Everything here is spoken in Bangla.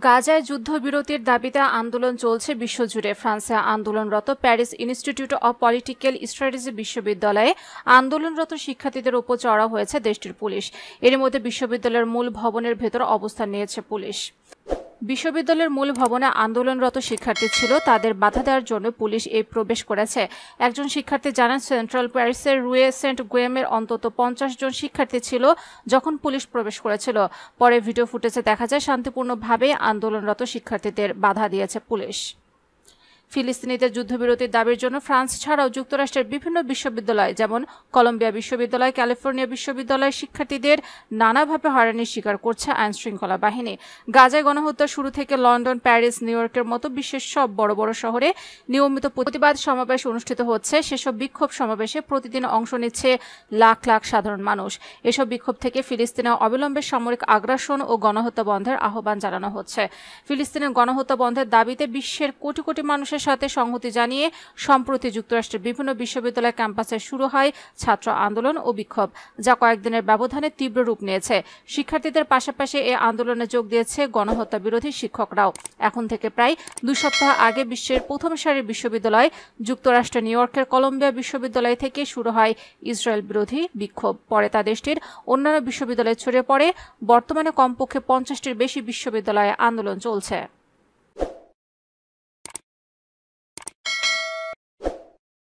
গাজায় যুদ্ধবিরতির দাবিতে আন্দোলন চলছে বিশ্বজুড়ে। ফ্রান্সে আন্দোলনরত Paris institute of political strategy বিশ্ববিদ্যালয়ে আন্দোলনরত শিক্ষার্থীদের উপর চড়াও হয়েছে দেশটির পুলিশ। এর মধ্যে বিশ্ববিদ্যালয়ের মূল ভবনের ভেতর অবস্থান নিয়েছে পুলিশ। বিশ্ববিদ্যালয়ের মূল ভবনে আন্দোলনরত শিক্ষার্থী ছিল, তাদের বাধা দেওয়ার জন্য পুলিশ এই প্রবেশ করেছে। একজন শিক্ষার্থী জানান, সেন্ট্রাল প্যারিসের রুয়ে সেন্ট গুয়েমের অন্তত 50 জন শিক্ষার্থী ছিল যখন পুলিশ প্রবেশ করেছিল। পরে ভিডিও ফুটেজে দেখা যায় শান্তিপূর্ণভাবে আন্দোলনরত শিক্ষার্থীদের বাধা দিয়েছে পুলিশ। ফিলিস্তিনিদের যুদ্ধবিরতির দাবির জন্য ফ্রান্স ছাড়াও যুক্তরাষ্ট্রের বিভিন্ন বিশ্ববিদ্যালয় যেমন কলম্বিয়া বিশ্ববিদ্যালয়, ক্যালিফোর্নিয়া বিশ্ববিদ্যালয়ের শিক্ষার্থীদের নানাভাবে হয়রানির শিকার করছে আইনশৃঙ্খলা বাহিনী। গাজায় গণহত্যা শুরু থেকে লন্ডন, প্যারিস, নিউ ইয়র্কের মতো বিশ্বের সব বড় বড় শহরে নিয়মিত প্রতিবাদ সমাবেশ অনুষ্ঠিত হচ্ছে। সেসব বিক্ষোভ সমাবেশে প্রতিদিন অংশ নিচ্ছে লাখ লাখ সাধারণ মানুষ। এসব বিক্ষোভ থেকে ফিলিস্তিনে অবিলম্বে সামরিক আগ্রাসন ও গণহত্যা বন্ধের আহ্বান জানানো হচ্ছে। ফিলিস্তিনের গণহত্যা বন্ধের দাবিতে বিশ্বের কোটি কোটি মানুষের সাথে সংহতি জানিয়ে সম্প্রতি যুক্তরাষ্ট্রের বিভিন্ন বিশ্ববিদ্যালয় ক্যাম্পাসে শুরু হয় ছাত্র আন্দোলন ও বিক্ষোভ, যা কয়েকদিনের ব্যবধানে তীব্র রূপ নিয়েছে। শিক্ষার্থীদের পাশাপাশি এই আন্দোলনে যোগ দিয়েছে গণহত্যা বিরোধী শিক্ষকরাও। এখন থেকে প্রায় 2 সপ্তাহ আগে বিশ্বের প্রথম সারির বিশ্ববিদ্যালয় যুক্তরাষ্ট্রের নিউ ইয়র্কের কলম্বিয়া বিশ্ববিদ্যালয় থেকে শুরু হয় ইসরায়েল বিরোধী বিক্ষোভ। পরে তা দেশটির অন্যান্য বিশ্ববিদ্যালয়ে ছড়িয়ে পড়ে। বর্তমানে কমপক্ষে 50টির বেশি বিশ্ববিদ্যালয়ে আন্দোলন চলছে।